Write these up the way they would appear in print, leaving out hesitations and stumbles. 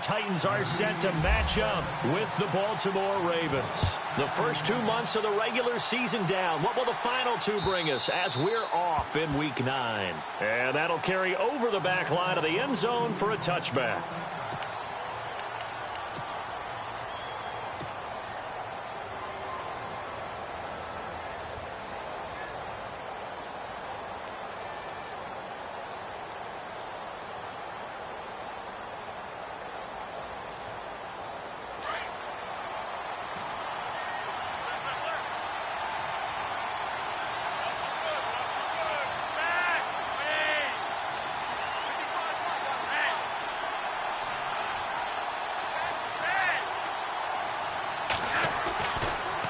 Titans are set to match up with the Baltimore Ravens. The first 2 months of the regular season down. What will the final two bring us as we're off in Week 9? And that'll carry over the back line of the end zone for a touchback.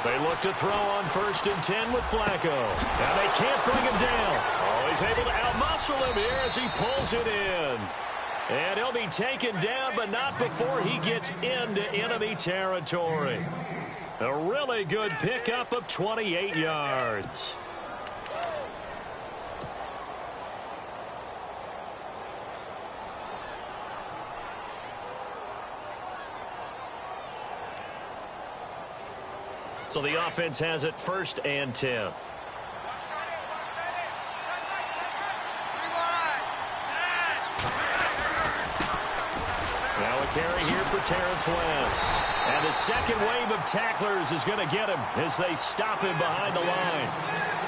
They look to throw on 1st and 10 with Flacco. Now they can't bring him down. Oh, he's able to outmuscle him here as he pulls it in. And he'll be taken down, but not before he gets into enemy territory. A really good pickup of 28 yards. So the offense has it 1st and 10. Now a carry here for Terrence West. And the second wave of tacklers is going to get him as they stop him behind the line.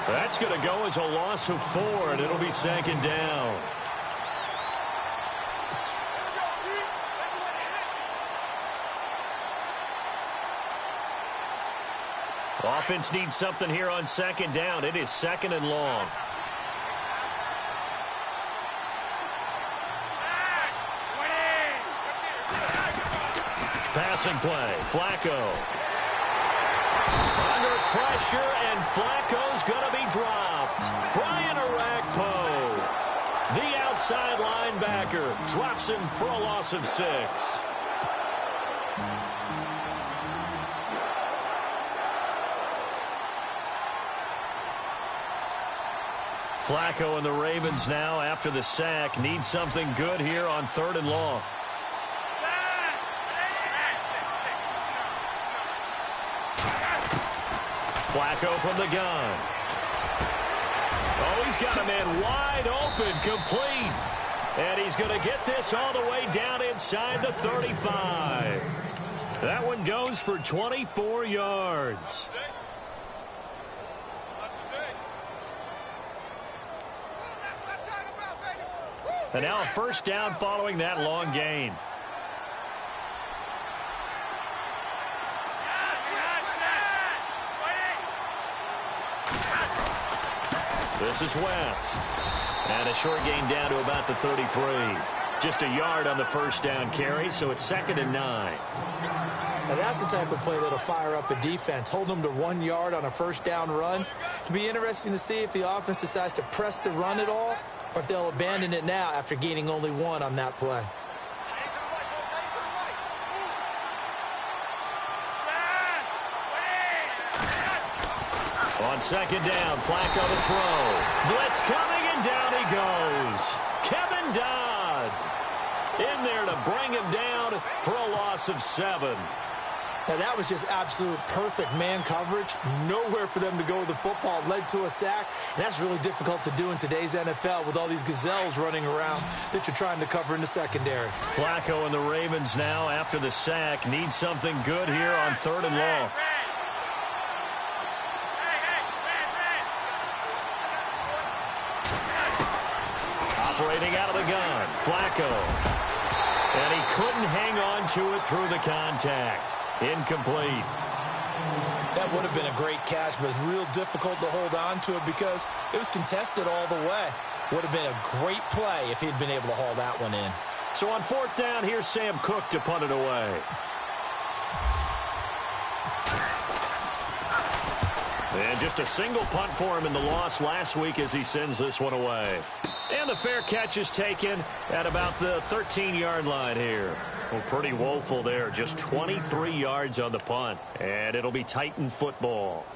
That's going to go as a loss of 4, and it'll be 2nd down. Offense needs something here on 2nd down. It is 2nd and long. Passing play. Flacco. Under pressure, and Flacco's going to be dropped. Brian Orakpo, the outside linebacker, drops him for a loss of 6. Flacco and the Ravens now, after the sack, need something good here on 3rd and long. Flacco from the gun. Oh, he's got a man wide open, complete. And he's going to get this all the way down inside the 35. That one goes for 24 yards. And now a 1st down following that long gain. This is West. And a short gain down to about the 33. Just a yard on the 1st down carry, so it's 2nd and 9. Now that's the type of play that'll fire up a defense. Hold them to 1 yard on a 1st down run. It'll be interesting to see if the offense decides to press the run at all, or if they'll abandon it now after gaining only 1 on that play. On 2nd down, Flacco to throw. Blitz coming, and down he goes. Kevin Dodd in there to bring him down for a loss of 7. Now that was just absolute perfect man coverage. Nowhere for them to go with the football. Led to a sack. And that's really difficult to do in today's NFL with all these gazelles running around that you're trying to cover in the secondary. Flacco and the Ravens now, after the sack, need something good here on 3rd and long. Operating out of the gun, Flacco. And he couldn't hang on to it through the contact. Incomplete. That would have been a great catch, but it's real difficult to hold on to it because it was contested all the way. Would have been a great play if he'd been able to haul that one in. So on 4th down, here's Sam Cook to punt it away. And just a single punt for him in the loss last week as he sends this one away. And the fair catch is taken at about the 13-yard line here. Well, pretty woeful there. Just 23 yards on the punt. And it'll be Titan football.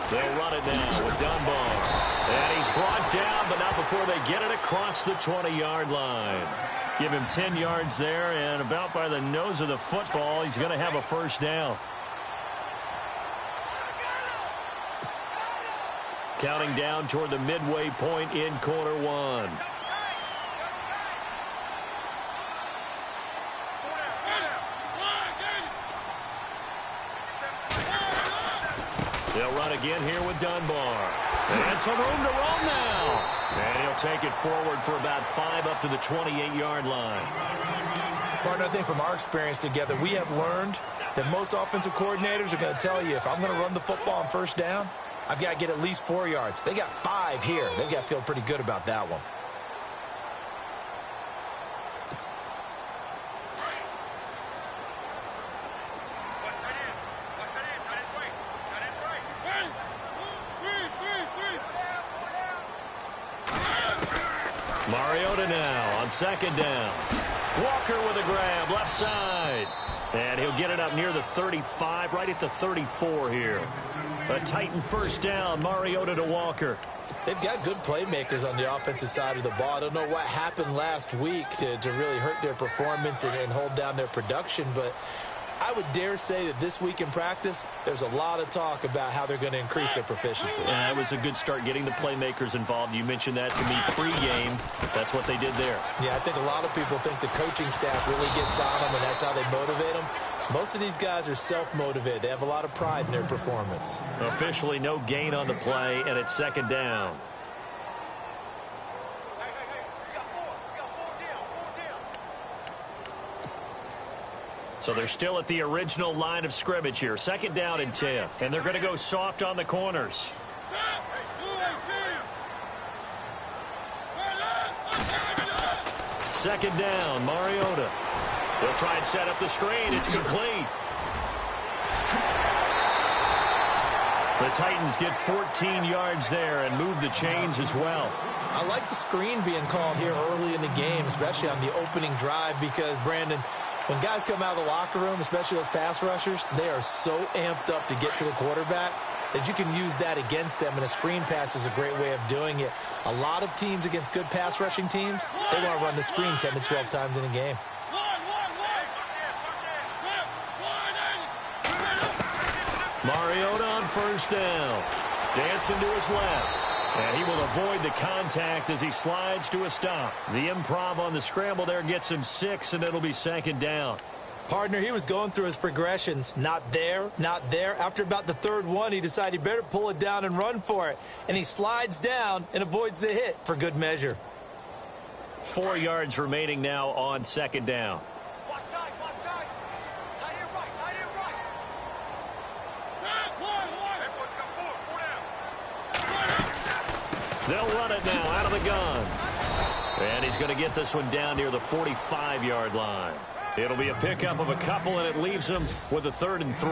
They'll run it now with Dunbar. And he's brought down, but not before they get it across the 20-yard line. Give him 10 yards there, and about by the nose of the football, he's going to have a first down. Counting down toward the midway point in quarter one. They'll run again here with Dunbar. And some room to run now. And he'll take it forward for about 5 up to the 28-yard line. Partner, I think from our experience together, we have learned that most offensive coordinators are going to tell you, if I'm going to run the football on first down, I've got to get at least 4 yards. They got 5 here. They've got to feel pretty good about that one. Mariota now on second down. Walker with a grab, left side. And he'll get it up near the 35, right at the 34 here. A Titan first down, Mariota to Walker. They've got good playmakers on the offensive side of the ball. I don't know what happened last week to really hurt their performance and hold down their production, but I would dare say that this week in practice, there's a lot of talk about how they're going to increase their proficiency. Yeah, it was a good start getting the playmakers involved. You mentioned that to me pre-game. That's what they did there. Yeah, I think a lot of people think the coaching staff really gets on them, and that's how they motivate them. Most of these guys are self-motivated. They have a lot of pride in their performance. Officially no gain on the play, and it's second down. So they're still at the original line of scrimmage here. Second down and 10. And they're going to go soft on the corners. Second down, Mariota. They'll try and set up the screen. It's complete. The Titans get 14 yards there and move the chains as well. I like the screen being called here early in the game, especially on the opening drive, because, Brandon, when guys come out of the locker room, especially those pass rushers, they are so amped up to get to the quarterback that you can use that against them, and a screen pass is a great way of doing it. A lot of teams against good pass rushing teams, they want to run the screen 10 to 12 times in a game. Mariota on first down. Dancing to his left. And he will avoid the contact as he slides to a stop. The improv on the scramble there gets him 6, and it'll be second down. Partner, he was going through his progressions. Not there, not there. After about the third one, he decided he better pull it down and run for it. And he slides down and avoids the hit for good measure. 4 yards remaining now on second down. They'll run it now out of the gun. And he's going to get this one down near the 45-yard line. It'll be a pickup of a couple, and it leaves him with a 3rd and 3.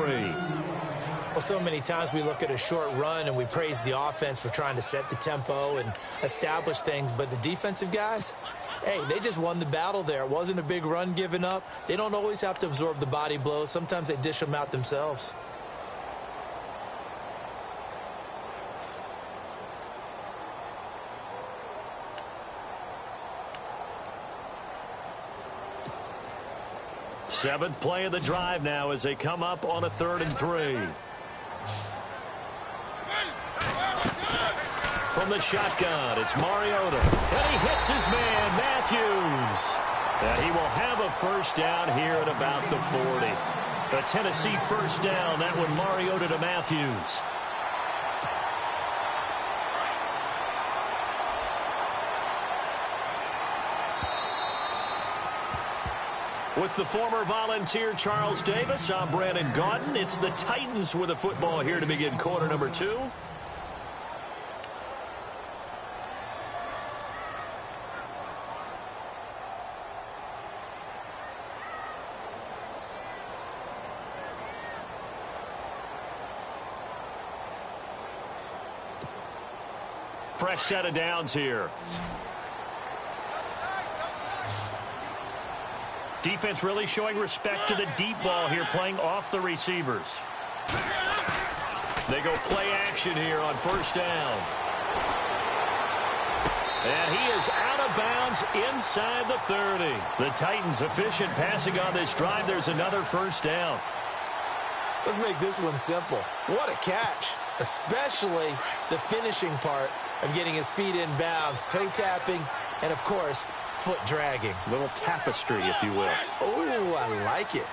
Well, so many times we look at a short run and we praise the offense for trying to set the tempo and establish things. But the defensive guys, hey, they just won the battle there. It wasn't a big run given up. They don't always have to absorb the body blows. Sometimes they dish them out themselves. Seventh play of the drive now as they come up on a 3rd and 3. From the shotgun, it's Mariota. And he hits his man, Matthews. And he will have a first down here at about the 40. A Tennessee first down, that one Mariota to Matthews. With the former Volunteer Charles Davis, I'm Brandon Gaudin. It's the Titans with the football here to begin quarter number 2. Fresh set of downs here. Defense really showing respect to the deep ball here, playing off the receivers. They go play action here on first down. And he is out of bounds inside the 30. The Titans efficient passing on this drive. There's another first down. Let's make this one simple. What a catch, especially the finishing part of getting his feet in bounds, toe tapping, and, of course, foot dragging. Little tapestry, if you will. Oh, I like it.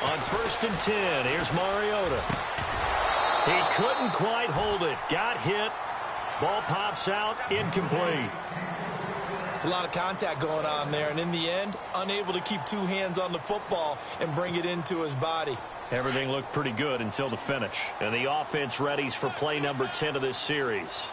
On first and 10, here's Mariota. He couldn't quite hold it. Got hit. Ball pops out, incomplete. It's a lot of contact going on there, and in the end, unable to keep two hands on the football and bring it into his body. Everything looked pretty good until the finish. And the offense readies for play number 10 of this series.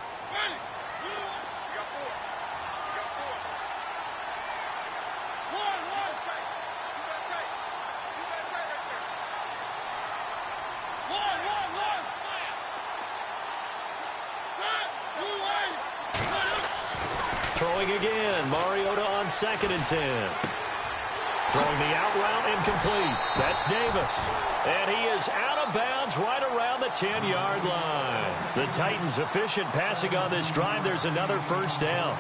Throwing again, Mariota on second and 10. Throwing the out route, incomplete. That's Davis. And he is out of bounds right around the 10-yard line. The Titans efficient passing on this drive. There's another first down.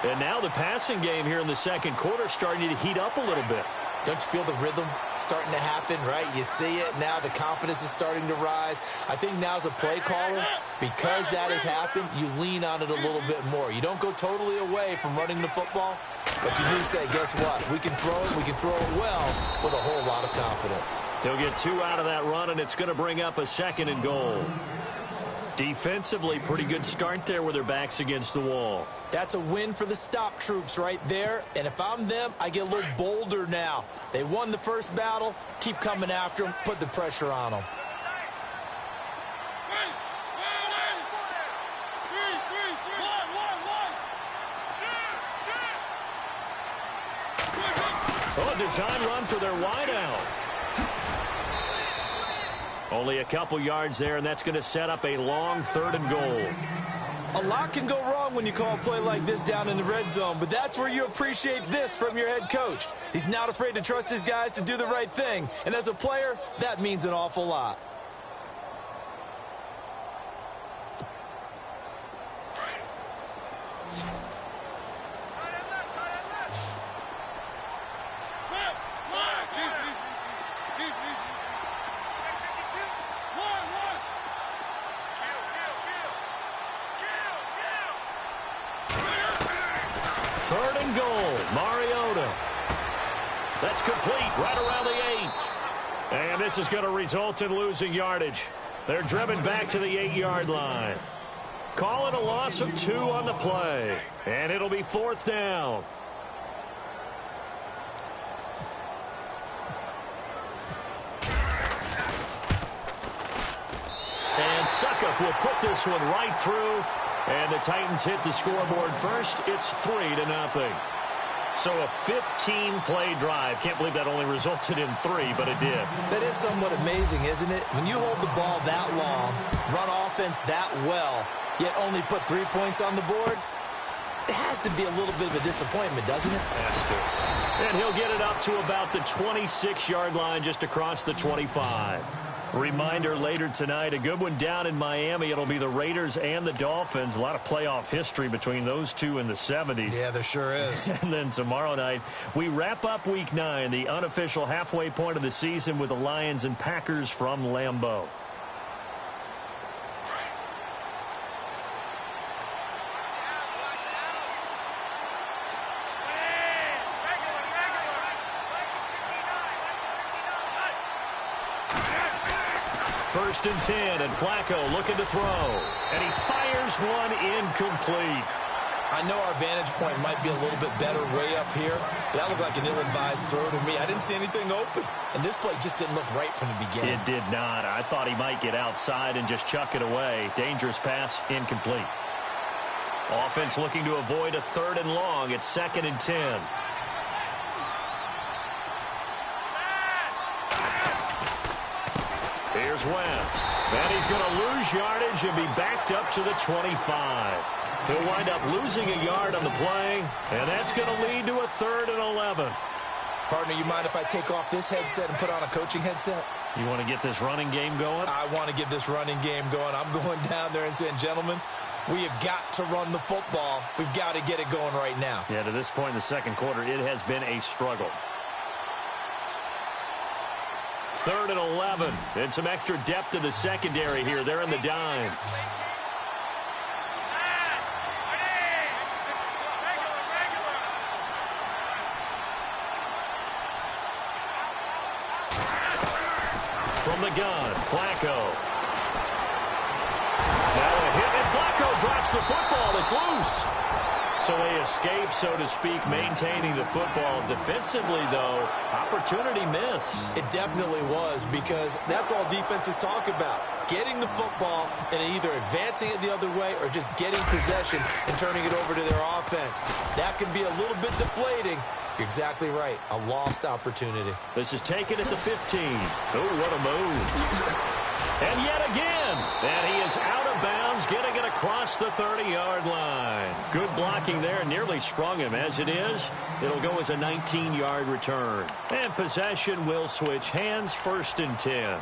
And now the passing game here in the second quarter starting to heat up a little bit. Don't you feel the rhythm starting to happen, right? You see it now. The confidence is starting to rise. I think now as a play caller, because that has happened, you lean on it a little bit more. You don't go totally away from running the football, but you do say, guess what? We can throw it. We can throw it well with a whole lot of confidence. He'll get 2 out of that run, and it's going to bring up a second and goal. Defensively, pretty good start there with their backs against the wall. That's a win for the stop troops right there. And if I'm them, I get a little bolder now. They won the first battle. Keep coming after them. Put the pressure on them. Oh, a design run for their wideout. Only a couple yards there, and that's going to set up a long third and goal. A lot can go wrong when you call a play like this down in the red zone, but that's where you appreciate this from your head coach. He's not afraid to trust his guys to do the right thing, and as a player, that means an awful lot. Third and goal, Mariota. That's complete right around the 8. And this is going to result in losing yardage. They're driven back to the 8-yard line. Call it a loss of 2 on the play. And it'll be fourth down. And Suckup will put this one right through. And the Titans hit the scoreboard first. It's 3-0. So a 15-play drive. Can't believe that only resulted in 3, but it did. That is somewhat amazing, isn't it? When you hold the ball that long, run offense that well, yet only put 3 points on the board, it has to be a little bit of a disappointment, doesn't it? Has to. And he'll get it up to about the 26-yard line, just across the 25. Reminder later tonight, a good one down in Miami. It'll be the Raiders and the Dolphins. A lot of playoff history between those two in the 70s. Yeah, there sure is. And then tomorrow night, we wrap up Week 9, the unofficial halfway point of the season with the Lions and Packers from Lambeau. First and 10, and Flacco looking to throw. And he fires one incomplete. I know our vantage point might be a little bit better way up here, but that looked like an ill-advised throw to me. I didn't see anything open, and this play just didn't look right from the beginning. It did not. I thought he might get outside and just chuck it away. Dangerous pass, incomplete. Offense looking to avoid a third and long. It's second and 10. Here's Wentz. And he's going to lose yardage and be backed up to the 25. He'll wind up losing a yard on the play, and that's going to lead to a third and 11. Partner, you mind if I take off this headset and put on a coaching headset? You want to get this running game going? I want to get this running game going. I'm going down there and saying, gentlemen, we have got to run the football. We've got to get it going right now. Yeah, to this point in the second quarter, it has been a struggle. 3rd and 11. And some extra depth in the secondary here. They're in the dime. From the gun, Flacco. Now a hit, and Flacco drops the football. It's loose. So they escape, so to speak, maintaining the football. Defensively, though, opportunity miss. It definitely was, because that's all defenses talk about. Getting the football and either advancing it the other way or just getting possession and turning it over to their offense. That can be a little bit deflating. You're exactly right. A lost opportunity. This is taken at the 15. Oh, what a move. And yet again, and he is out of bounds, getting it across the 30-yard line. Good blocking there, nearly sprung him. As it is, it'll go as a 19-yard return. And possession will switch hands, 1st and 10.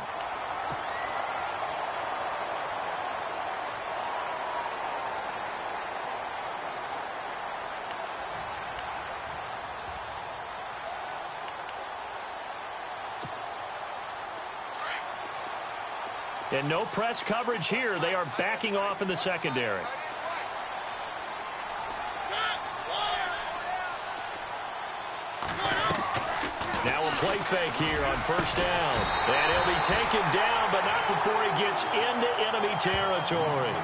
And no press coverage here. They are backing off in the secondary. Now a play fake here on 1st down. And he'll be taken down, but not before he gets into enemy territory.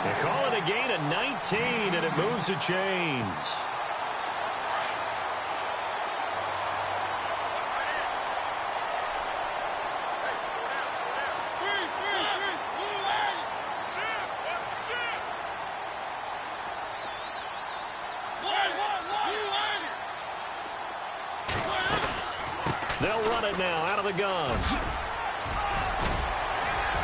They call it a gain of 19, and it moves the chains. They'll run it now out of the gun.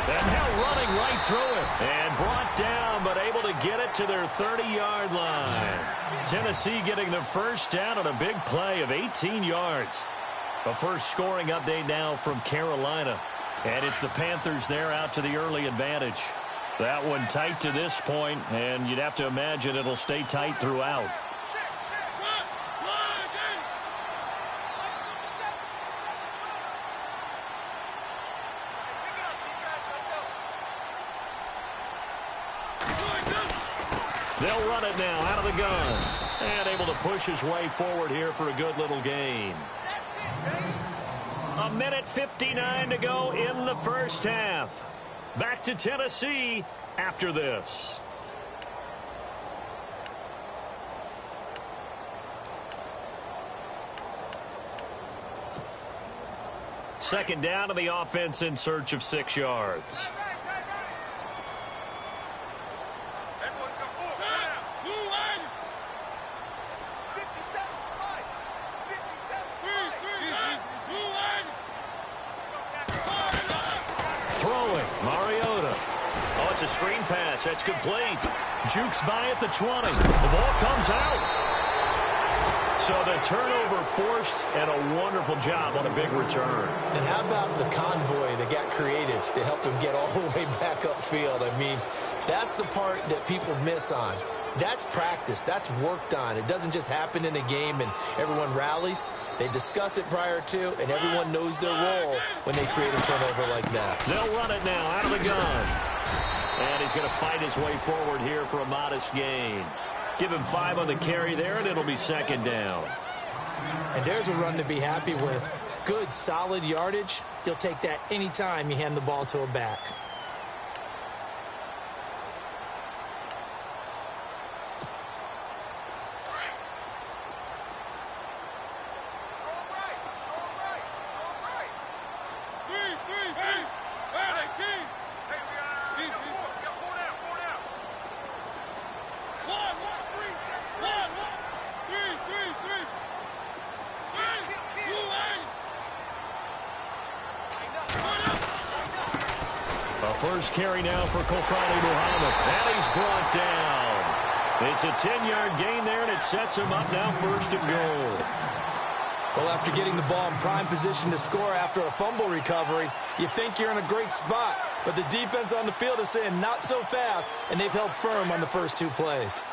And now running right through it. And brought down, but able to get it to their 30-yard line. Tennessee getting the 1st down on a big play of 18 yards. A first scoring update now from Carolina. And it's the Panthers there out to the early advantage. That one tight to this point, and you'd have to imagine it'll stay tight throughout. They'll run it now out of the gun. And able to push his way forward here for a good little gain. 1:59 to go in the 1st half. Back to Tennessee after this. Second down to the offense in search of 6 yards. Screen pass. That's complete. Jukes by at the 20. The ball comes out. So the turnover forced, and a wonderful job on a big return. And how about the convoy that got created to help him get all the way back upfield? I mean, that's the part that people miss on. That's practice. That's worked on. It doesn't just happen in a game and everyone rallies. They discuss it prior to, and everyone knows their role when they create a turnover like that. They'll run it now out of the gun. And he's going to fight his way forward here for a modest gain. Give him 5 on the carry there, and it'll be 2nd down. And there's a run to be happy with. Good, solid yardage. He'll take that anytime you hand the ball to a back. First carry now for Kofani Muhammad. And he's brought down. It's a 10-yard gain there, and it sets him up now 1st and goal. Well, after getting the ball in prime position to score after a fumble recovery, you think you're in a great spot. But the defense on the field is saying not so fast, and they've held firm on the first 2 plays.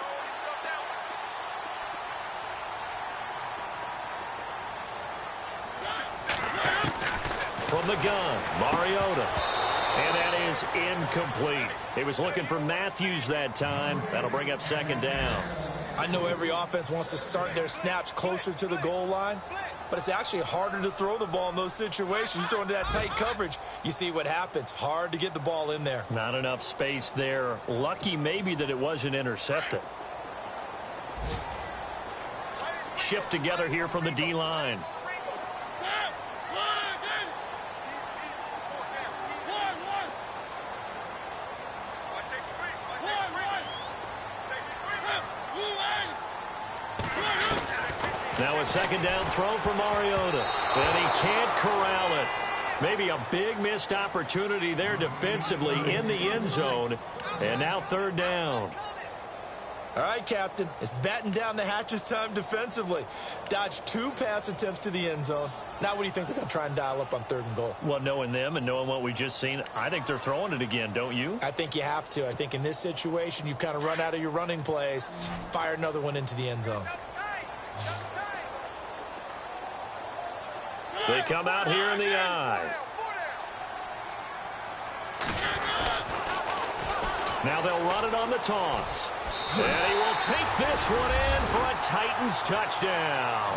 From the gun, Mariota. And that is incomplete. He was looking for Matthews that time. That'll bring up 2nd down. I know every offense wants to start their snaps closer to the goal line, but it's actually harder to throw the ball in those situations. You throw into that tight coverage, you see what happens. Hard to get the ball in there. Not enough space there. Lucky maybe that it wasn't intercepted. Shift together here from the D-line. Now a 2nd down throw for Mariota. And he can't corral it. Maybe a big missed opportunity there defensively in the end zone. And now 3rd down. All right, Captain. It's batten down the hatches time defensively. Dodged 2 pass attempts to the end zone. Now what do you think they're going to try and dial up on 3rd and goal? Well, knowing them and knowing what we just seen, I think they're throwing it again, don't you? I think you have to. I think in this situation, you've kind of run out of your running plays. Fire another one into the end zone. They come out here in the eye. Now they'll run it on the toss. And he will take this one in for a Titans touchdown.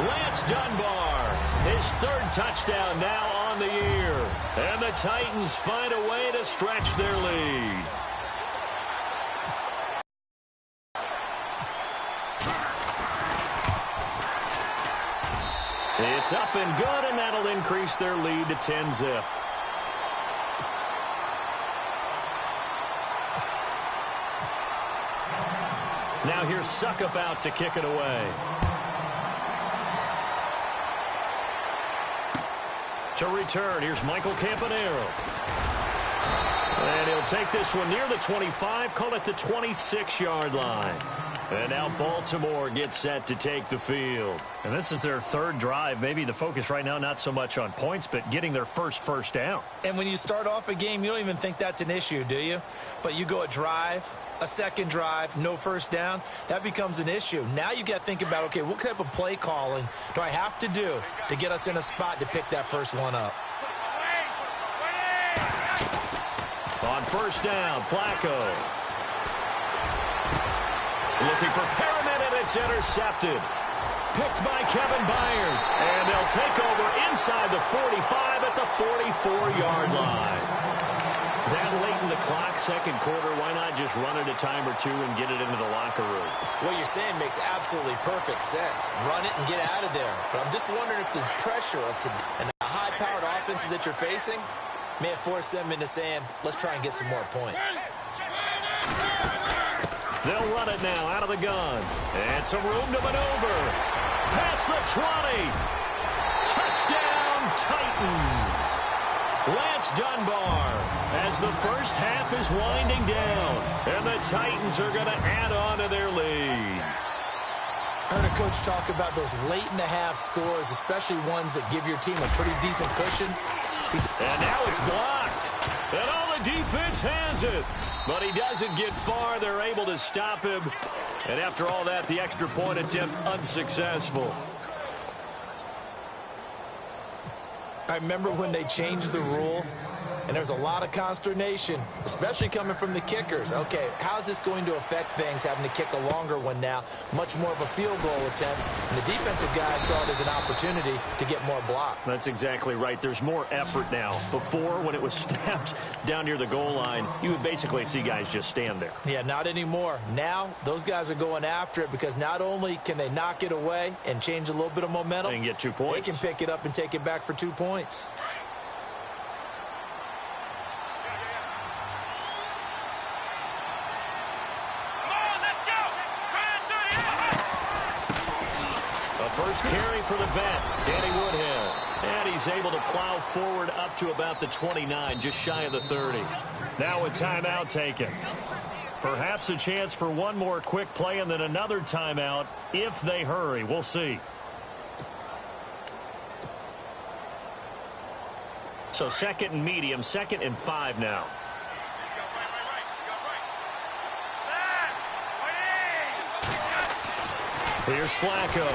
Lance Dunbar, his 3rd touchdown now on the year. And the Titans find a way to stretch their lead. It's up and good, and that'll increase their lead to 10-zip. Now here's Suckup out to kick it away. To return, here's Michael Campanaro. And he'll take this one near the 25, call it the 26-yard line. And now Baltimore gets set to take the field. And this is their 3rd drive. Maybe the focus right now not so much on points, but getting their first down. And when you start off a game, you don't even think that's an issue, do you? But you go a drive, a 2nd drive, no 1st down, that becomes an issue. Now you got to think about, okay, what type of play calling do I have to do to get us in a spot to pick that first one up? On 1st down, Flacco. Looking for Perriman, and it's intercepted. Picked by Kevin Byard. And they'll take over inside the 45 at the 44-yard line. That late in the clock, 2nd quarter, why not just run it a time or 2 and get it into the locker room? What you're saying makes absolutely perfect sense. Run it and get out of there. But I'm just wondering if the pressure of and the high-powered offenses that you're facing may have forced them into saying, let's try and get some more points. They'll run it now out of the gun. And some room to maneuver. Past the 20. Touchdown, Titans. Lance Dunbar as the first half is winding down. And the Titans are going to add on to their lead. I heard a coach talk about those late-in-the-half scores, especially ones that give your team a pretty decent cushion. And now it's blocked. And all the defense has it. But he doesn't get far. They're able to stop him. And after all that, the extra point attempt unsuccessful. I remember when they changed the rule, and there was a lot of consternation, especially coming from the kickers. Okay, how's this going to affect things, having to kick a longer one now? Much more of a field goal attempt. And the defensive guys saw it as an opportunity to get more block. That's exactly right. There's more effort now. Before, when it was snapped down near the goal line, you would basically see guys just stand there. Yeah, not anymore. Now, those guys are going after it because not only can they knock it away and change a little bit of momentum, and get 2 points. They can pick it up and take it back for 2 points. First carry for the vet, Danny Woodhead. And he's able to plow forward up to about the 29, just shy of the 30. Now a timeout taken. Perhaps a chance for one more quick play and then another timeout if they hurry. We'll see. So second and medium, 2nd and 5 now. Here's Flacco.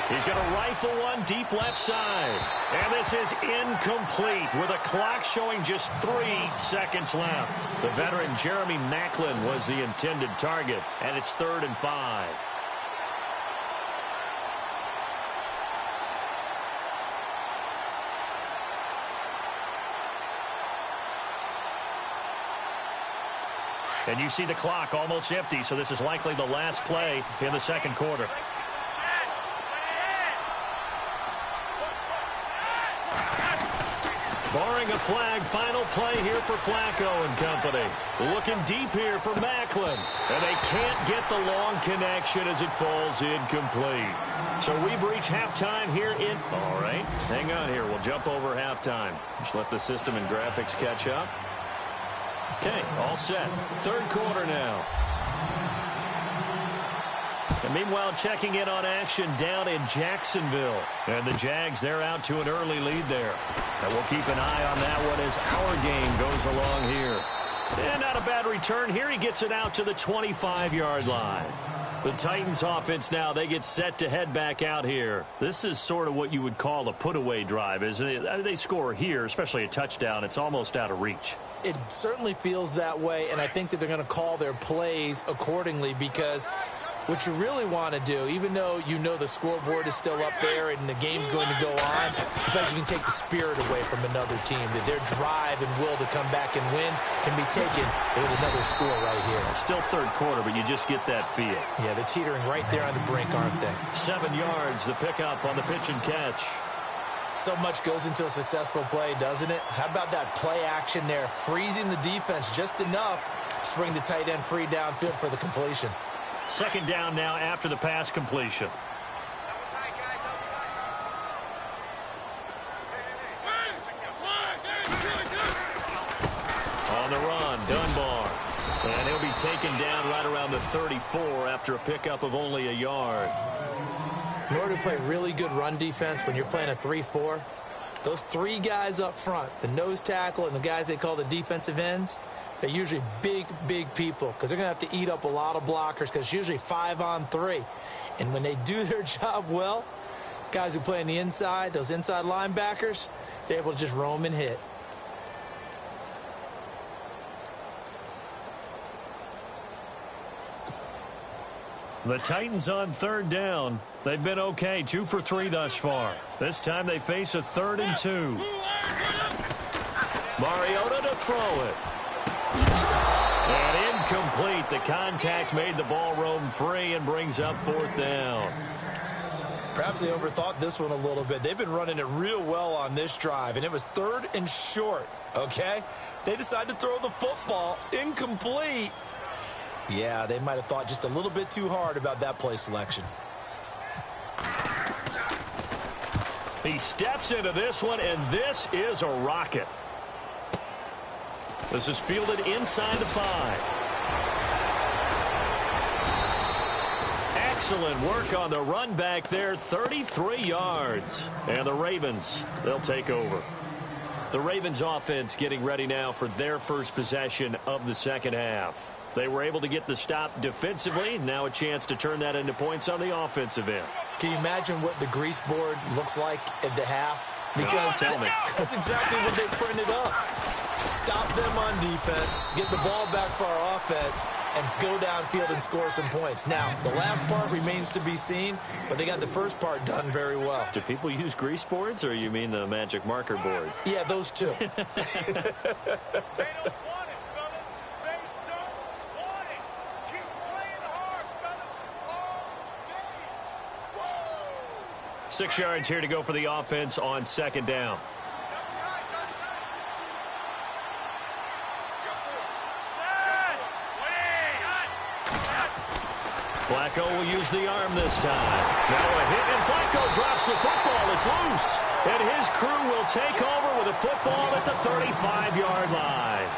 He's going to rifle one deep left side. And this is incomplete with a clock showing just 3 seconds left. The veteran Jeremy Maclin was the intended target, and it's 3rd and 5. And you see the clock almost empty, so this is likely the last play in the 2nd quarter. Barring a flag, final play here for Flacco and company. Looking deep here for Maclin. And they can't get the long connection as it falls incomplete. So we've reached halftime here in... All right, hang on here. We'll jump over halftime. Just let the system and graphics catch up. Okay, all set. 3rd quarter now. And meanwhile, checking in on action down in Jacksonville. And the Jags, they're out to an early lead there. And we'll keep an eye on that one as our game goes along here. And not a bad return here. He gets it out to the 25-yard line. The Titans offense now, they get set to head back out here. This is sort of what you would call a put-away drive, isn't it? They score here, especially a touchdown. It's almost out of reach. It certainly feels that way, and I think that they're going to call their plays accordingly because what you really want to do, even though you know the scoreboard is still up there and the game's going to go on, in fact, you can take the spirit away from another team, that their drive and will to come back and win can be taken with another score right here. Still 3rd quarter, but you just get that feel. Yeah, they're teetering right there on the brink, aren't they? 7 yards, the pickup on the pitch and catch. So much goes into a successful play, doesn't it? How about that play action there, freezing the defense just enough to bring the tight end free downfield for the completion. 2nd down now after the pass completion. On the run, Dunbar. And he'll be taken down right around the 34 after a pickup of only a yard. In order to play really good run defense when you're playing a 3-4, those 3 guys up front, the nose tackle and the guys they call the defensive ends, they're usually big, big people because they're going to have to eat up a lot of blockers because it's usually 5-on-3. And when they do their job well, guys who play on the inside, those inside linebackers, they're able to just roam and hit. The Titans on 3rd down. They've been okay, 2 for 3 thus far. This time they face a 3rd and 2. Mariota to throw it. And incomplete. The contact made the ball roam free and brings up 4th down. Perhaps they overthought this one a little bit. They've been running it real well on this drive, and it was 3rd and short, okay? They decided to throw the football incomplete. Yeah, they might have thought just a little bit too hard about that play selection. He steps into this one, and this is a rocket. This is fielded inside the 5. Excellent work on the run back there, 33 yards. And the Ravens, they'll take over. The Ravens offense getting ready now for their first possession of the 2nd half. They were able to get the stop defensively. Now a chance to turn that into points on the offensive end. Can you imagine what the grease board looks like at the half? Because tell me. That's exactly what they printed up. Stop them on defense, get the ball back for our offense, and go downfield and score some points. Now, the last part remains to be seen, but they got the first part done very well. Do people use grease boards, or you mean the magic marker boards? Yeah, those two. They don't want it, fellas. They don't want it. Keep playing hard, fellas. All day. Whoa. 6 yards here to go for the offense on 2nd down. Flacco will use the arm this time. Now a hit, and Flacco drops the football. It's loose. And his crew will take over with a football at the 35-yard line.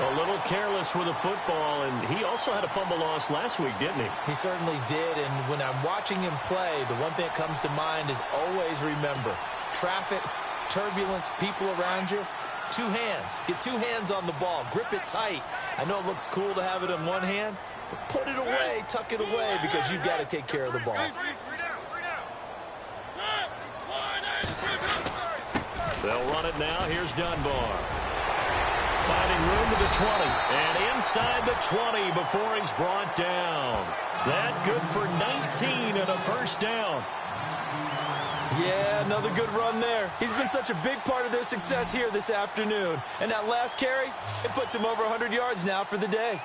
A little careless with a football, and he also had a fumble loss last week, didn't he? He certainly did, and when I'm watching him play, the one thing that comes to mind is always remember, traffic turbulence, people around you. Two hands. Get two hands on the ball. Grip it tight. I know it looks cool to have it in one hand, but put it away, tuck it away, because you've got to take care of the ball. They'll run it now. Here's Dunbar. Finding room to the 20. And inside the 20 before he's brought down. That good for 19 and a first down. Yeah, another good run there. He's been such a big part of their success here this afternoon. And that last carry, it puts him over 100 yards now for the day.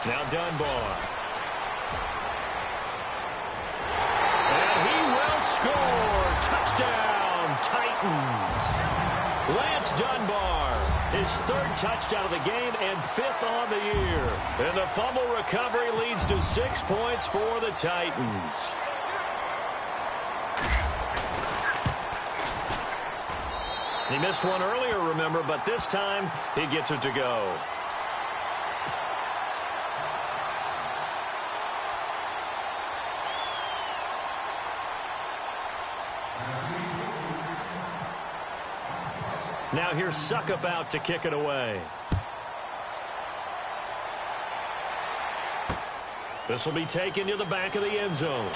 Now Dunbar. And he will score. Touchdown, Titans. Lance Dunbar, his third touchdown of the game and fifth on the year. And the fumble recovery leads to 6 points for the Titans. He missed one earlier, remember, but this time he gets it to go. Now here's Suckup out to kick it away. This will be taken to the back of the end zone.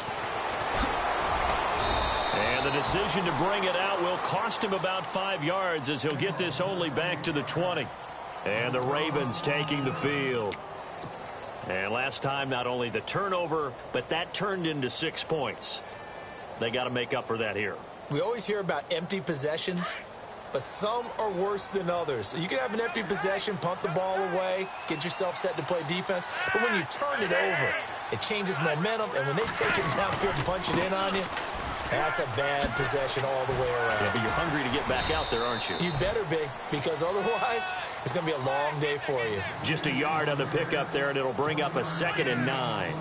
And the decision to bring it out will cost him about 5 yards as he'll get this only back to the 20. And the Ravens taking the field. And last time, not only the turnover, but that turned into 6 points. They got to make up for that here. We always hear about empty possessions, but some are worse than others. You can have an empty possession, punt the ball away, get yourself set to play defense. But when you turn it over, it changes momentum. And when they take it downfield and punch it in on you, that's a bad possession all the way around. Yeah, but you're hungry to get back out there, aren't you? You better be, because otherwise it's going to be a long day for you. Just a yard on the pickup there, and it'll bring up a 2nd and 9.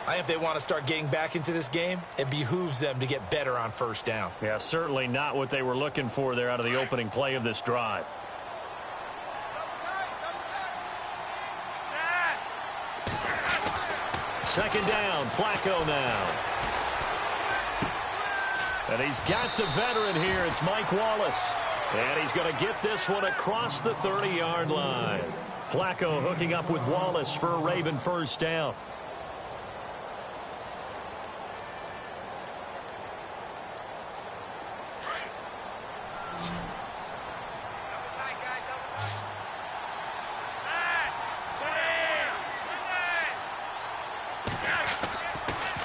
I think if they want to start getting back into this game, it behooves them to get better on first down. Yeah, certainly not what they were looking for there out of the opening play of this drive. Second down, Flacco now. And he's got the veteran here. It's Mike Wallace. And he's going to get this one across the 30-yard line. Flacco hooking up with Wallace for a Raven first down.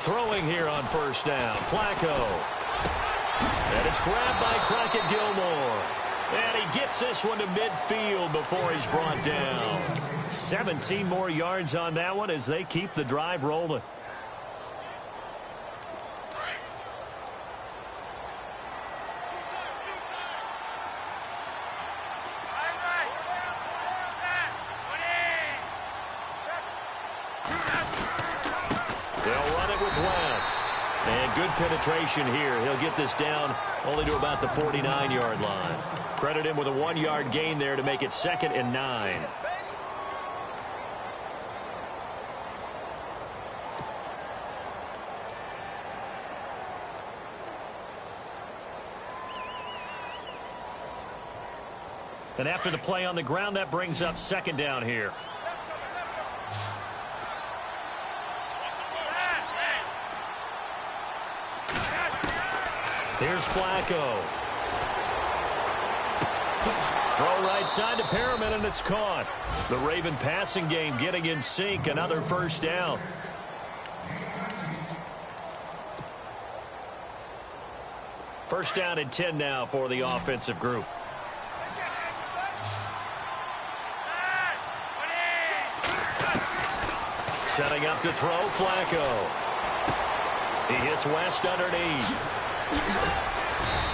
Throwing here on first down, Flacco. And it's grabbed by Crockett Gilmore. And he gets this one to midfield before he's brought down. 17 more yards on that one as they keep the drive rolling. They'll run it with West. And good penetration here. He'll get this down only to about the 49-yard line. Credit him with a 1-yard gain there to make it 2nd and 9. And after the play on the ground, that brings up 2nd down here. Here's Flacco. Throw right side to Perriman, and it's caught. The Raven passing game getting in sync. Another first down. First down and 10 now for the offensive group. Setting up to throw, Flacco. He hits West underneath.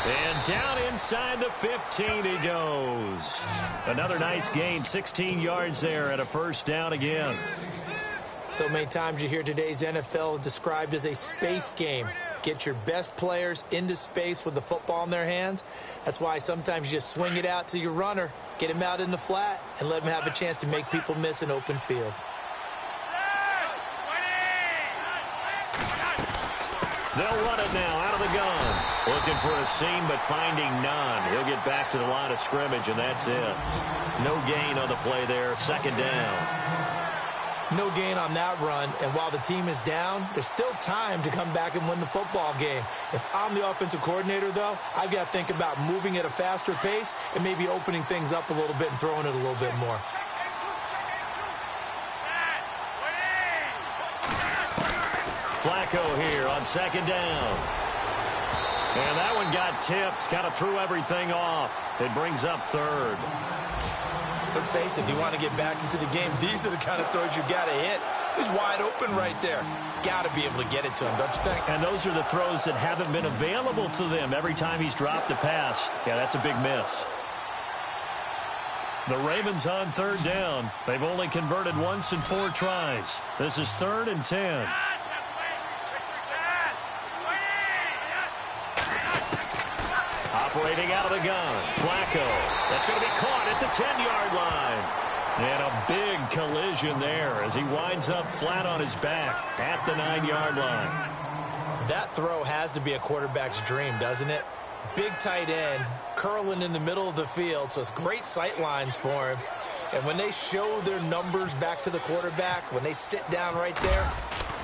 And down inside the 15 he goes. Another nice gain, 16 yards there and a first down again. So many times you hear today's NFL described as a space game. Get your best players into space with the football in their hands. That's why sometimes you just swing it out to your runner, get him out in the flat, and let him have a chance to make people miss an open field. They'll run it now out of the gun. Looking for a seam, but finding none. He'll get back to the line of scrimmage, and that's it. No gain on the play there. Second down. No gain on that run, and while the team is down, there's still time to come back and win the football game. If I'm the offensive coordinator, though, I've got to think about moving at a faster pace and maybe opening things up a little bit and throwing it a little bit more. Flacco here on second down. And that one got tipped, kind of threw everything off. It brings up third. Let's face it, if you want to get back into the game, these are the kind of throws you got to hit. He's wide open right there. Got to be able to get it to him, don't you think? And those are the throws that haven't been available to them every time he's dropped a pass. Yeah, that's a big miss. The Ravens on third down. They've only converted once in 4 tries. This is 3rd and 10. Operating out of the gun. Flacco. That's going to be caught at the 10-yard line. And a big collision there as he winds up flat on his back at the 9-yard line. That throw has to be a quarterback's dream, doesn't it? Big tight end, curling in the middle of the field, so it's great sight lines for him. And when they show their numbers back to the quarterback, when they sit down right there,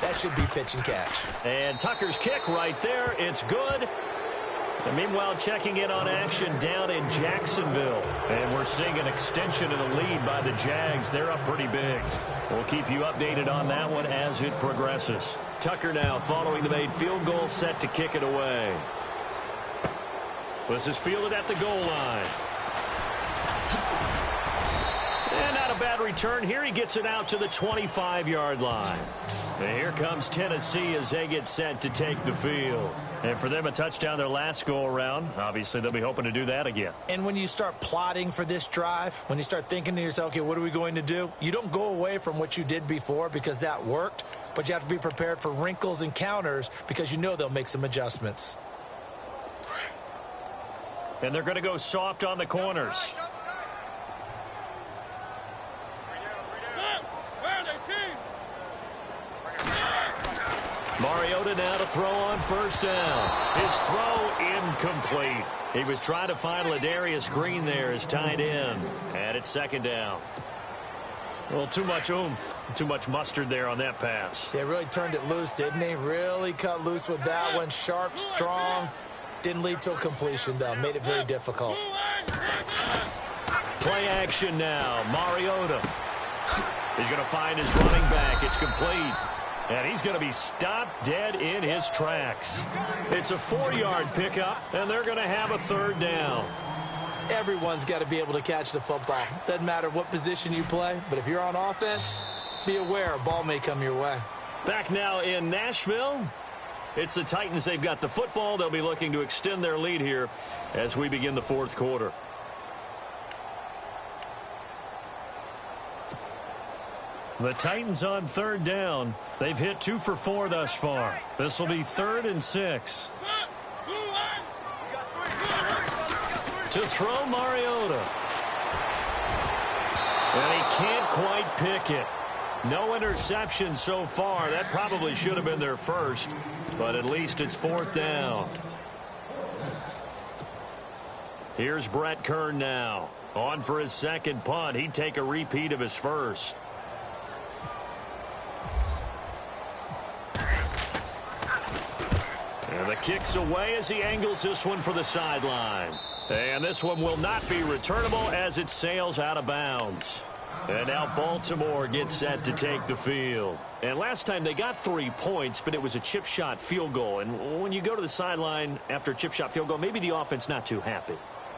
that should be pitch and catch. And Tucker's kick right there. It's good. And meanwhile, checking in on action down in Jacksonville. And we're seeing an extension of the lead by the Jags. They're up pretty big. We'll keep you updated on that one as it progresses. Tucker now following the made field goal, set to kick it away. This is fielded at the goal line. And not a bad return here. He gets it out to the 25-yard line. And here comes Tennessee as they get set to take the field. And for them, a touchdown their last go-around. Obviously, they'll be hoping to do that again. And when you start plotting for this drive, when you start thinking to yourself, okay, what are we going to do? You don't go away from what you did before because that worked, but you have to be prepared for wrinkles and counters because you know they'll make some adjustments. And they're going to go soft on the corners. Mariota now to throw on first down. His throw incomplete. He was trying to find Ladarius Green there as tight end. And it's second down. Well, too much oomph, too much mustard there on that pass. Yeah, really turned it loose, didn't he? Really cut loose with that one. Sharp, strong. Didn't lead to a completion, though. Made it very difficult. Play action now. Mariota. He's going to find his running back. It's complete. And he's going to be stopped dead in his tracks. It's a 4-yard pickup, and they're going to have a third down. Everyone's got to be able to catch the football. Doesn't matter what position you play, but if you're on offense, be aware a ball may come your way. Back now in Nashville. It's the Titans. They've got the football. They'll be looking to extend their lead here as we begin the fourth quarter. The Titans on third down. They've hit 2 for 4 thus far. This will be 3rd and 6. To throw Mariota. And he can't quite pick it. No interception so far. That probably should have been their first, but at least it's 4th down. Here's Brett Kern now. On for his second punt. He'd take a repeat of his first. And the kick's away as he angles this one for the sideline. And this one will not be returnable as it sails out of bounds. And now Baltimore gets set to take the field. And last time they got 3 points, but it was a chip shot field goal. And when you go to the sideline after a chip shot field goal, maybe the offense not too happy.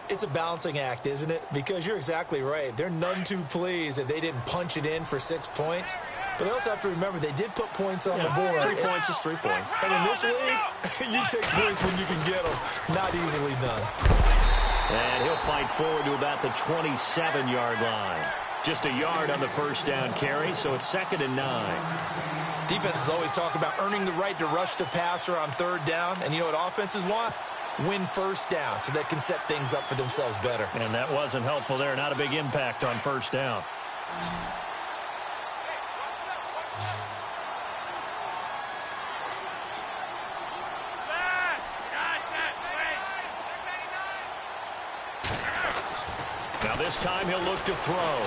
It's a balancing act, isn't it? Because you're exactly right. They're none too pleased that they didn't punch it in for 6 points. But they also have to remember they did put points on the board. 3 points is 3 points. And in this league, you take points when you can get them. Not easily done. And he'll fight forward to about the 27-yard line. Just a yard on the first down carry, so it's 2nd and 9. Defenses always talk about earning the right to rush the passer on third down. And you know what offenses want? Win first down so they can set things up for themselves better. And that wasn't helpful there. Not a big impact on first down. Now this time he'll look to throw.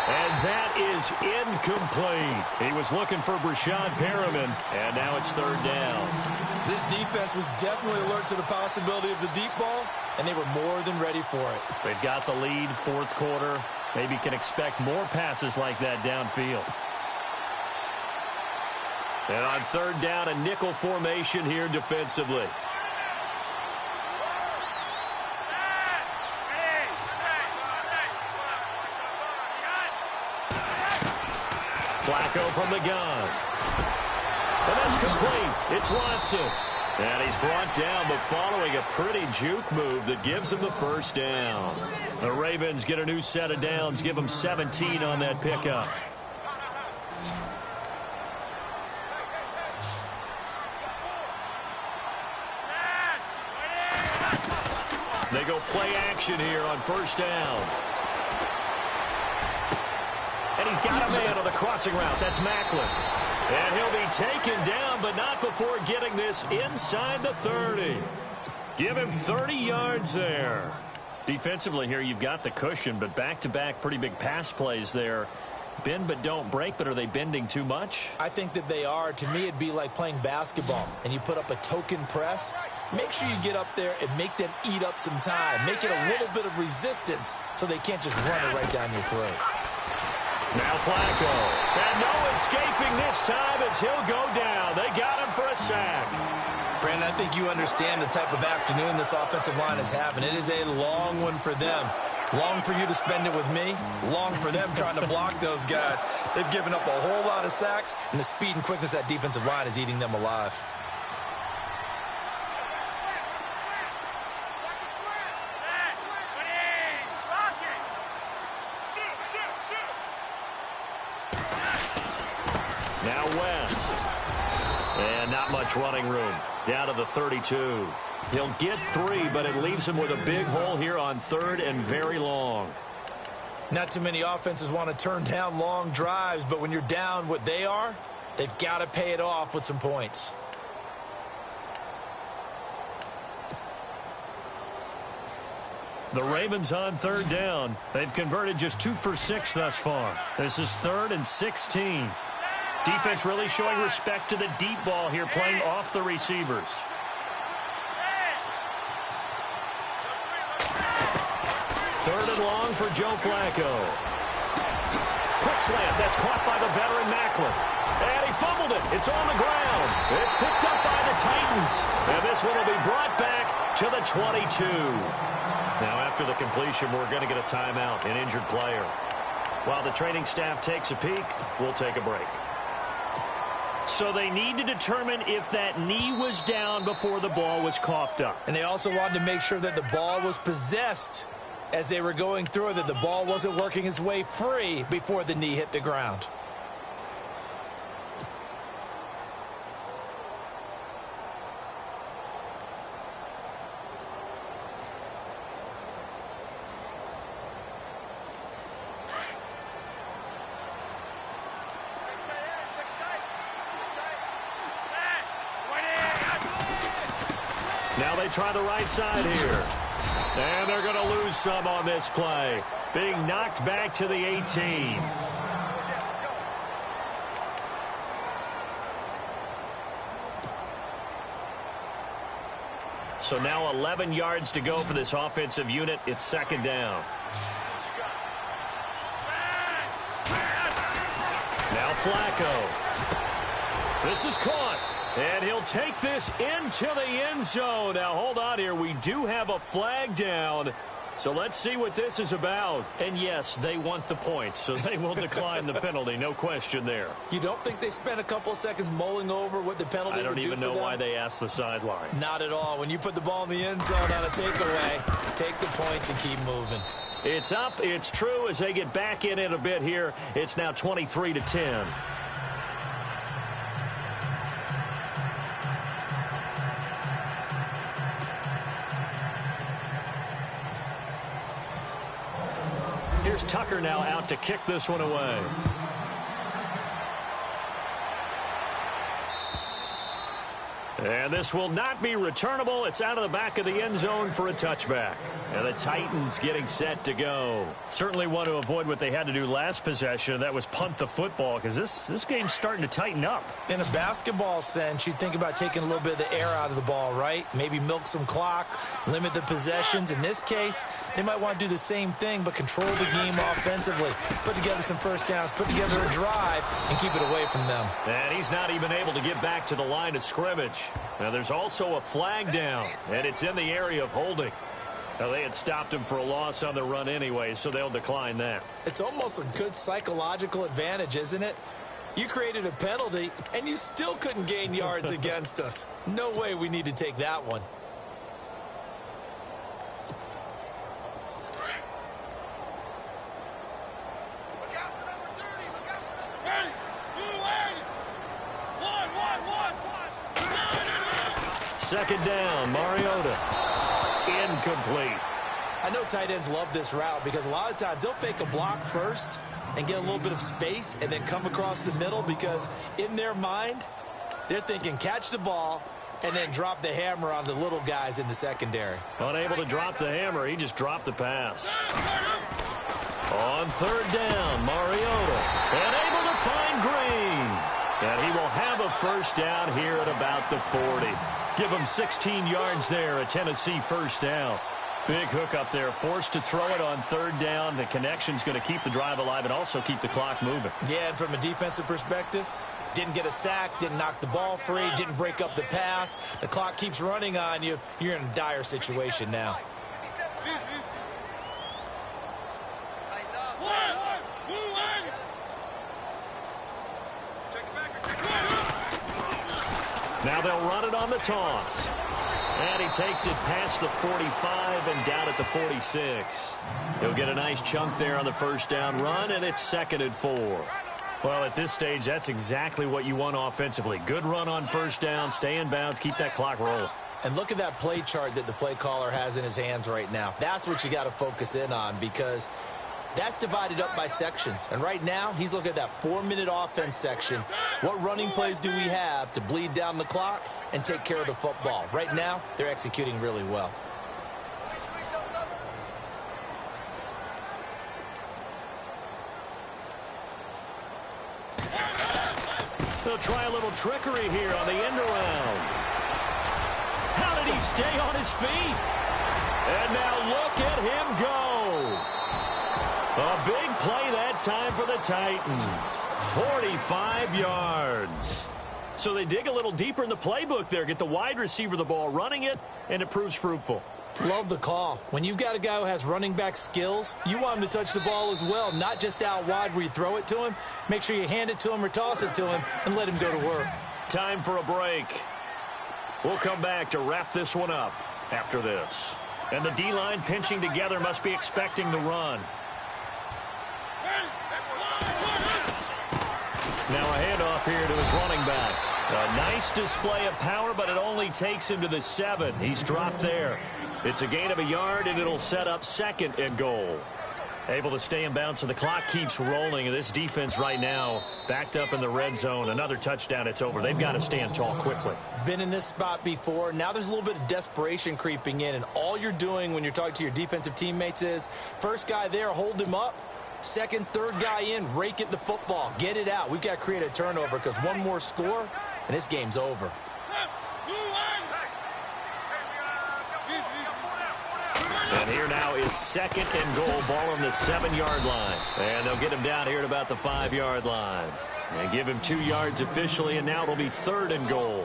And that is incomplete. He was looking for Brashad Perriman, and now it's third down. This defense was definitely alert to the possibility of the deep ball, and they were more than ready for it. They've got the lead, fourth quarter. Maybe can expect more passes like that downfield. And on third down, a nickel formation here defensively. Flacco from the gun. And that's complete. It's Watson. And he's brought down, but following a pretty juke move that gives him the first down. The Ravens get a new set of downs, give them 17 on that pickup. They go play action here on first down. And he's got a man on the crossing route. That's Macklin. And he'll be taken down, but not before getting this inside the 30. Give him 30 yards there. Defensively here, you've got the cushion, but back-to-back pretty big pass plays there. Bend but don't break, but are they bending too much? I think that they are. To me, it'd be like playing basketball, and you put up a token press. Make sure you get up there and make them eat up some time. Make it a little bit of resistance so they can't just run it right down your throat. Now Flacco. And no escaping this time as he'll go down. They got him for a sack. Brandon, I think you understand the type of afternoon this offensive line is having. It is a long one for them. Long for you to spend it with me. Long for them trying to block those guys. They've given up a whole lot of sacks, and the speed and quickness of that defensive line is eating them alive. Now West. And not much running room. Down to the 32. He'll get 3, but it leaves him with a big hole here on third and very long. Not too many offenses want to turn down long drives, but when you're down what they are, they've got to pay it off with some points. The Ravens on third down. They've converted just 2 for 6 thus far. This is 3rd and 16. Defense really showing respect to the deep ball here, playing off the receivers. Third and long for Joe Flacco. Quick slant. That's caught by the veteran Macklin. And he fumbled it. It's on the ground. It's picked up by the Titans. And this one will be brought back to the 22. Now, after the completion, we're going to get a timeout, an injured player. While the training staff takes a peek, we'll take a break. So they need to determine if that knee was down before the ball was coughed up. And they also wanted to make sure that the ball was possessed as they were going through it, that the ball wasn't working its way free before the knee hit the ground. Now they try the right side here. And they're going to lose some on this play. Being knocked back to the 18. So now 11 yards to go for this offensive unit. It's second down. Now Flacco. This is caught. And he'll take this into the end zone. Now, hold on here. We do have a flag down. So let's see what this is about. And, yes, they want the points, so they will decline the penalty. No question there. You don't think they spent a couple of seconds mulling over what the penalty would do for them? I don't even know why they asked the sideline. Not at all. When you put the ball in the end zone on a takeaway, take the points and keep moving. It's up. It's true as they get back in it a bit here. It's now 23-10. Here's Tucker now out to kick this one away. And this will not be returnable. It's out of the back of the end zone for a touchback. And the Titans getting set to go. Certainly want to avoid what they had to do last possession. That was punt the football, because this game's starting to tighten up. In a basketball sense, you think about taking a little bit of the air out of the ball, right? Maybe milk some clock, limit the possessions. In this case, they might want to do the same thing, but control the game offensively. Put together some first downs, put together a drive, and keep it away from them. And he's not even able to get back to the line of scrimmage. Now, there's also a flag down, and it's in the area of holding. Now, they had stopped him for a loss on the run anyway, so they'll decline that. It's almost a good psychological advantage, isn't it? You created a penalty, and you still couldn't gain yards against us. No way we need to take that one. Second down, Mariota. Incomplete. I know tight ends love this route because a lot of times they'll fake a block first and get a little bit of space and then come across the middle because in their mind, they're thinking catch the ball and then drop the hammer on the little guys in the secondary. Unable to drop the hammer, he just dropped the pass. On third down, Mariota. And able to find Green. And he will have a first down here at about the 40. Give him 16 yards there, a Tennessee first down. Big hook up there, forced to throw it on third down. The connection's going to keep the drive alive and also keep the clock moving. Yeah, and from a defensive perspective, didn't get a sack, didn't knock the ball free, didn't break up the pass. The clock keeps running on you. You're in a dire situation now. Now they'll run it on the toss. And he takes it past the 45 and down at the 46. He'll get a nice chunk there on the first down run, and it's 2nd and 4. Well, at this stage, that's exactly what you want offensively. Good run on first down, stay in bounds, keep that clock rolling. And look at that play chart that the play caller has in his hands right now. That's what you got to focus in on because that's divided up by sections. And right now, he's looking at that 4-minute offense section. What running plays do we have to bleed down the clock and take care of the football? Right now, they're executing really well. They'll try a little trickery here on the end around. How did he stay on his feet? And now look at him go. A big play that time for the Titans. 45 yards. So they dig a little deeper in the playbook there, get the wide receiver the ball, running it, and it proves fruitful. Love the call. When you've got a guy who has running back skills, you want him to touch the ball as well, not just out wide where you throw it to him. Make sure you hand it to him or toss it to him and let him go to work. Time for a break. We'll come back to wrap this one up after this. And the D-line pinching together must be expecting the run. Now a handoff here to his running back. A nice display of power, but it only takes him to the 7. He's dropped there. It's a gain of a yard, and it'll set up 2nd and goal. Able to stay in bounds, so the clock keeps rolling. And this defense right now backed up in the red zone. Another touchdown, it's over. They've got to stand tall quickly. Been in this spot before. Now there's a little bit of desperation creeping in, and all you're doing when you're talking to your defensive teammates is first guy there, hold him up. Second, third guy in, rake at the football. Get it out. We've got to create a turnover because one more score, and this game's over. And here now is 2nd and goal, ball on the 7-yard line. And they'll get him down here at about the 5-yard line. And give him 2 yards officially, and now it'll be 3rd and goal.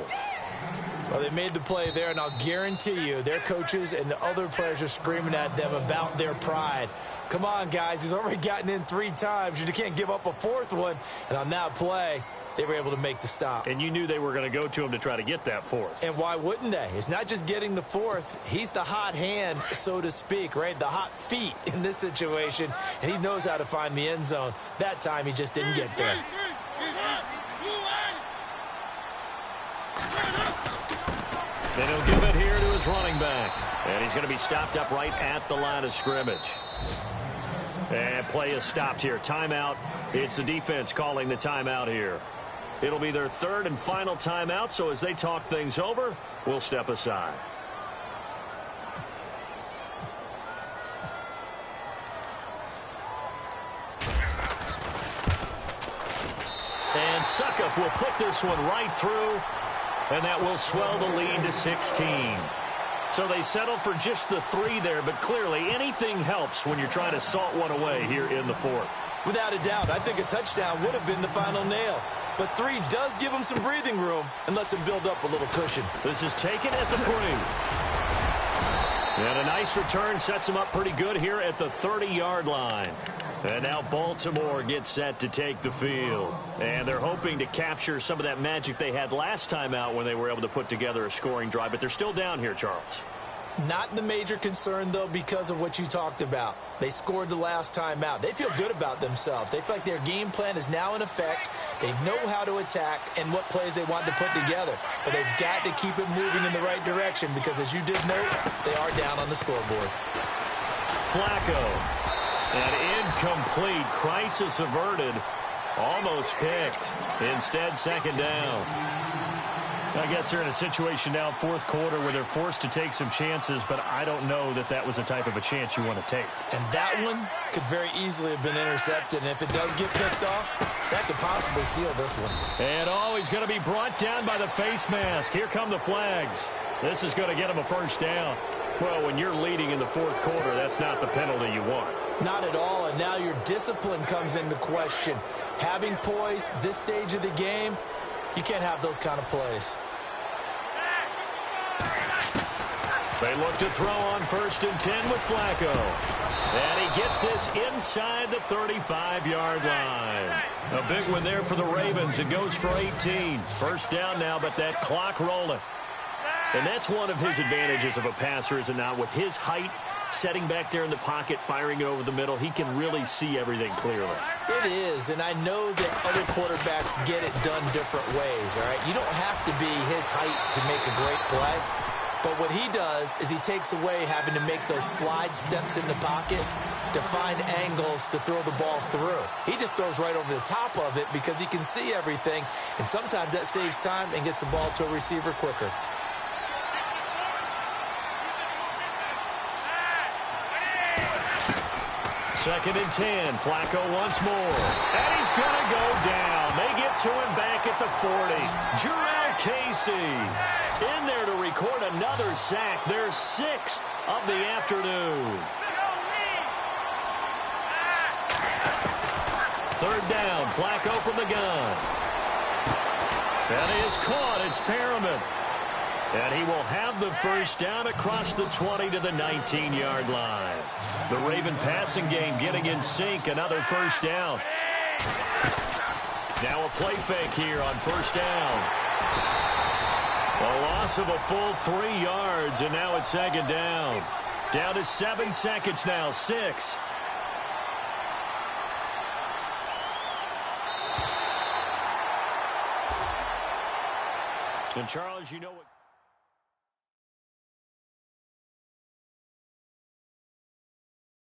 Well, they made the play there, and I'll guarantee you their coaches and the other players are screaming at them about their pride. Come on, guys. He's already gotten in 3 times. You can't give up a 4th one. And on that play, they were able to make the stop. And you knew they were going to go to him to try to get that 4th. And why wouldn't they? It's not just getting the 4th. He's the hot hand, so to speak, right? The hot feet in this situation. And he knows how to find the end zone. That time, he just didn't get there. Then he'll give it here to his running back. And he's going to be stopped up right at the line of scrimmage. And play is stopped here. Timeout. It's the defense calling the timeout here. It'll be their third and final timeout, so as they talk things over, we'll step aside. And Suckup will put this one right through, and that will swell the lead to 16. So they settle for just the 3 there, but clearly anything helps when you're trying to salt one away here in the fourth. Without a doubt, I think a touchdown would have been the final nail. But 3 does give them some breathing room and lets them build up a little cushion. This is taken at the 3. And a nice return sets them up pretty good here at the 30-yard line. And now Baltimore gets set to take the field. And they're hoping to capture some of that magic they had last time out when they were able to put together a scoring drive. But they're still down here, Charles. Not the major concern, though, because of what you talked about. They scored the last time out. They feel good about themselves. They feel like their game plan is now in effect. They know how to attack and what plays they want to put together. But they've got to keep it moving in the right direction because, as you did note, they are down on the scoreboard. Flacco. An incomplete. Crisis averted. Almost picked. Instead, second down. I guess they're in a situation now, fourth quarter, where they're forced to take some chances, but I don't know that that was the type of a chance you want to take. And that one could very easily have been intercepted, and if it does get picked off, that could possibly seal this one. And he's going to be brought down by the face mask. Here come the flags. This is going to get him a first down. Well, when you're leading in the fourth quarter, that's not the penalty you want. Not at all, and now your discipline comes into question. Having poise this stage of the game, you can't have those kind of plays. They look to throw on 1st and 10 with Flacco. And he gets this inside the 35-yard line. A big one there for the Ravens. It goes for 18. First down now, but that clock rolling. And that's one of his advantages of a passer, is it not? With his height, setting back there in the pocket, firing it over the middle, he can really see everything clearly. It is, and I know that other quarterbacks get it done different ways, all right? You don't have to be his height to make a great play, but what he does is he takes away having to make those slide steps in the pocket to find angles to throw the ball through. He just throws right over the top of it because he can see everything, and sometimes that saves time and gets the ball to a receiver quicker. Second and 10. Flacco once more. And he's going to go down. They get to him back at the 40. Jurrell Casey in there to record another sack. Their 6th of the afternoon. Third down. Flacco from the gun. And he is caught. It's Perriman. And he will have the first down across the 20 to the 19-yard line. The Raven passing game getting in sync. Another first down. Now a play fake here on first down. A loss of a full 3 yards, and now it's second down. Down to 7 seconds now. 6. And Charles, you know what...